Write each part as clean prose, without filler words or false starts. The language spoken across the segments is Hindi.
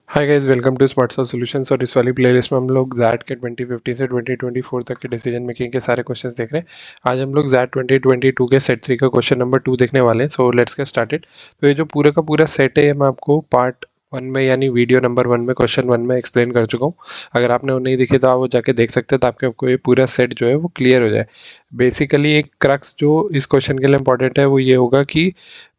Hi guys, welcome to Smart Solve Solutions. और इस वाली प्लेलिस्ट में हम लोग जैट के 2015 से 2024 तक के डिसीजन मेकिंग के सारे क्वेश्चंस देख रहे हैं। आज हम लोग जैट 2022 के सेट 3 का क्वेश्चन नंबर 2 देखने वाले हैं। So let's get started. तो ये जो पूरा का पूरा सेट है ये मैं आपको पार्ट 1 में यानी वीडियो नंबर 1 में क्वेश्चन 1 में एक्सप्लेन कर चुका हूँ। अगर आपने वो नहीं दिखे तो आप वो जाके देख सकते हैं, ताकि आपको ये पूरा सेट जो है वो क्लियर हो जाए। बेसिकली एक क्रक्स जो इस क्वेश्चन के लिए इंपॉर्टेंट है वो ये होगा कि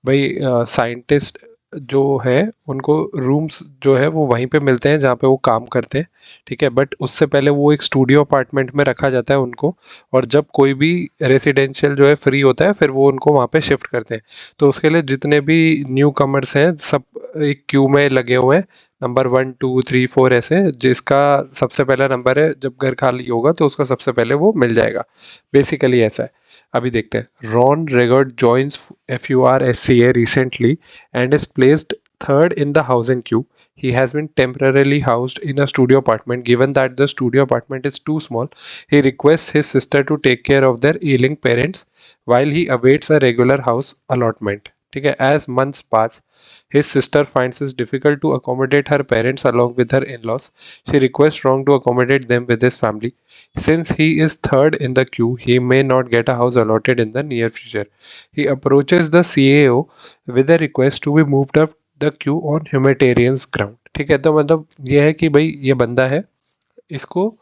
भाई साइंटिस्ट जो है उनको रूम्स जो है वो वहीं पे मिलते हैं जहाँ पे वो काम करते हैं, ठीक है। बट उससे पहले वो एक स्टूडियो अपार्टमेंट में रखा जाता है उनको, और जब कोई भी रेसिडेंशियल जो है फ्री होता है फिर वो उनको वहाँ पे शिफ्ट करते हैं। तो उसके लिए जितने भी न्यू कमर्स हैं सब एक क्यू में लगे हुए हैं, नंबर 1 2 3 4 ऐसे, जिसका सबसे पहला नंबर है जब घर खाली होगा तो उसका सबसे पहले वो मिल जाएगा। बेसिकली ऐसा है। अभी देखते हैं। Ron Regard joins FURSCA recently and is placed third in the housing queue. He has been temporarily housed in a studio apartment. Given that the studio apartment is too small, he requests his sister to take care of their ailing parents while he awaits a regular house allotment. ठीक है। As months pass, his sister finds it difficult to accommodate her parents along with her in-laws. She requests Rong to accommodate them with his family. Since he is third in the queue, he may not get a house allotted in the near future. He approaches the CAO with a request to be moved up the queue on humanitarian ground. ठीक है। तो मतलब ये है कि भाई ये बंदा है, इसको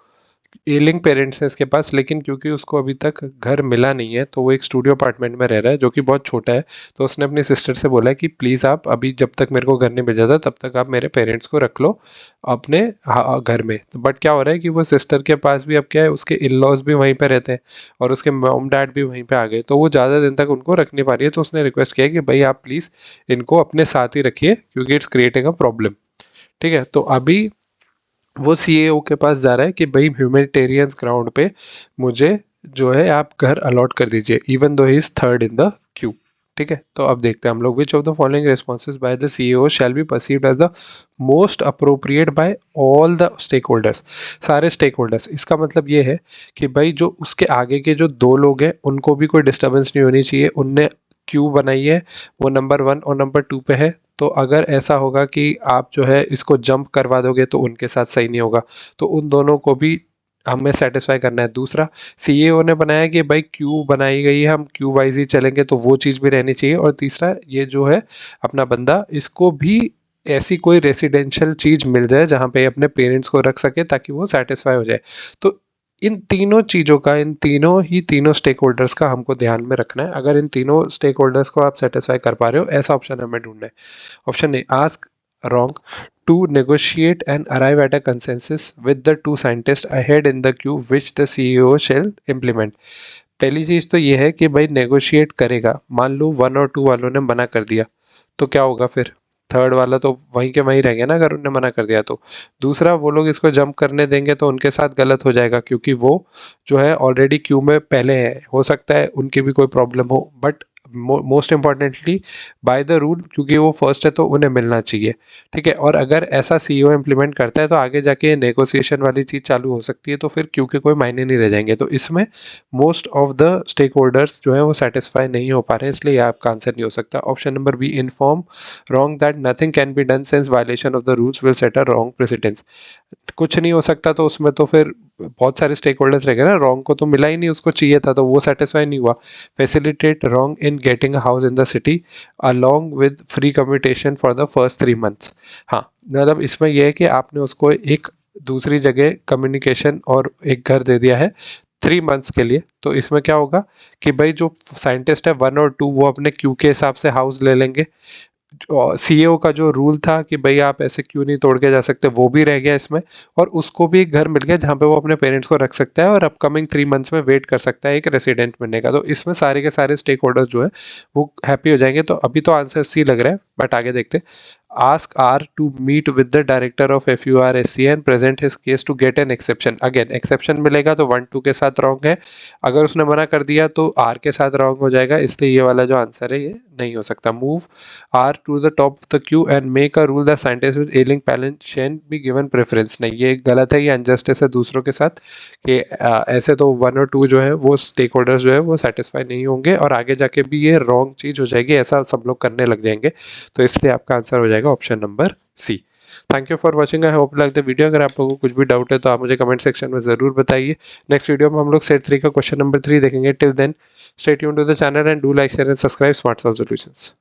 एलिंग पेरेंट्स हैं इसके पास, लेकिन क्योंकि उसको अभी तक घर मिला नहीं है तो वो एक स्टूडियो अपार्टमेंट में रह रहा है जो कि बहुत छोटा है। तो उसने अपनी सिस्टर से बोला है कि प्लीज़ आप अभी जब तक मेरे को घर नहीं मिल जाता तब तक आप मेरे पेरेंट्स को रख लो अपने घर में। तो बट क्या हो रहा है कि वो सिस्टर के पास भी अब क्या है, उसके इन लॉज भी वहीं पे रहते हैं और उसके मॉम डैड भी वहीं पे आ गए, तो वो ज़्यादा दिन तक उनको रख नहीं पा रही है। तो उसने रिक्वेस्ट किया कि भाई आप प्लीज़ इनको अपने साथ ही रखिए क्योंकि इट्स क्रिएटिंग अ प्रॉब्लम। ठीक है। तो अभी वो सीएओ के पास जा रहा है कि भाई ह्यूमैनिटेरियंस ग्राउंड पे मुझे जो है आप घर अलॉट कर दीजिए, even though he is third in the queue. ठीक है। तो अब देखते हैं हम लोग। Which of the following responses by the CEO shall be perceived as the most appropriate by all the stakeholders. सारे स्टेक होल्डर्स, इसका मतलब ये है कि भाई जो उसके आगे के जो दो लोग हैं उनको भी कोई डिस्टर्बेंस नहीं होनी चाहिए। उनने क्यू बनाई है, वो नंबर 1 और नंबर 2 पे है। तो अगर ऐसा होगा कि आप जो है इसको जंप करवा दोगे तो उनके साथ सही नहीं होगा, तो उन दोनों को भी हमें सेटिस्फाई करना है। दूसरा, सीईओ ने बनाया कि भाई क्यू बनाई गई है, हम क्यू वाइज ही चलेंगे, तो वो चीज़ भी रहनी चाहिए। और तीसरा, ये जो है अपना बंदा, इसको भी ऐसी कोई रेसिडेंशियल चीज़ मिल जाए जहाँ पे अपने पेरेंट्स को रख सके ताकि वो सेटिस्फाई हो जाए। तो इन तीनों चीज़ों का, इन तीनों स्टेक होल्डर्स का हमको ध्यान में रखना है। अगर इन तीनों स्टेक होल्डर्स को आप सेटिस्फाई कर पा रहे हो, ऐसा ऑप्शन हमें ढूंढना है। Option A, ask wrong to negotiate and arrive at a consensus with the two scientists ahead in the queue which the CEO shall implement. पहली चीज तो ये है कि भाई नेगोशिएट करेगा। मान लो 1 और 2 वालों ने मना कर दिया तो क्या होगा फिर? थर्ड वाला तो वहीं के वहीं रह गया ना, अगर उन्होंने मना कर दिया तो। दूसरा, वो लोग इसको जंप करने देंगे तो उनके साथ गलत हो जाएगा, क्योंकि वो जो है ऑलरेडी क्यू में पहले हैं। हो सकता है उनकी भी कोई प्रॉब्लम हो, but most importantly by the rule, क्योंकि वो फर्स्ट है तो उन्हें मिलना चाहिए। ठीक है। और अगर ऐसा सीईओ इम्प्लीमेंट करता है तो आगे जाके नेगोशिएशन वाली चीज़ चालू हो सकती है, तो फिर क्यू के कोई मायने नहीं रह जाएंगे। तो इसमें most of the stakeholders जो है वो सेटिस्फाई नहीं हो पा रहे हैं, इसलिए ये आपका आंसर नहीं हो सकता। Option number B, inform wrong that nothing can be done since violation of the rules will set a wrong precedence. कुछ नहीं हो सकता, तो उसमें तो फिर बहुत सारे स्टेक होल्डर्स रह गए ना। रॉन्ग को तो मिला ही नहीं, उसको चाहिए था तो वो सेटिस्फाई नहीं हुआ। Facilitate wrong in getting a house in the city along with free commutation for the first 3 months. हाँ, मतलब इसमें यह है कि आपने उसको एक दूसरी जगह कम्युनिकेशन और एक घर दे दिया है 3 मंथ्स के लिए। तो इसमें क्या होगा कि भाई जो साइंटिस्ट है 1 और 2 वो अपने क्यू के हिसाब से हाउस ले लेंगे। सीईओ का जो रूल था कि भाई आप ऐसे क्यों नहीं तोड़ के जा सकते, वो भी रह गया इसमें। और उसको भी एक घर मिल गया जहाँ पे वो अपने पेरेंट्स को रख सकता है और अपकमिंग 3 मंथ्स में वेट कर सकता है एक रेसिडेंट मिलने का। तो इसमें सारे के सारे स्टेक होल्डर्स जो है वो हैप्पी हो जाएंगे। तो अभी तो आंसर सी लग रहा है, बट आगे देखते हैं। Ask R to meet with the director of FURSCA and present his case to get an exception. Again exception मिलेगा तो 1 2 के साथ रॉन्ग है। अगर उसने मना कर दिया तो आर के साथ रॉन्ग हो जाएगा, इसलिए ये वाला जो आंसर है ये नहीं हो सकता। Move are to the top of the queue and make a rule that scientist with ailing parent shall be given preference. नहीं, ये गलत है, ये अनजस्टिस है दूसरों के साथ कि ऐसे तो 1 और 2 जो है वो स्टेक होल्डर्स जो है वो सेटिस्फाई नहीं होंगे और आगे जाके भी ये रॉन्ग चीज हो जाएगी, ऐसा सब लोग करने लग जाएंगे। तो इसलिए आपका आंसर हो जाएगा option number C. Thank you for watching, I hope like the video. अगर आप लोगों को कुछ भी डाउट है तो आप मुझे कमेंट सेक्शन में ज़रूर बताइए। नेक्स्ट वीडियो में हम लोग सेट 3 का क्वेश्चन नंबर 3 देखेंगे। Till then stay tuned to the channel and do like share and subscribe Smart Solve solutions.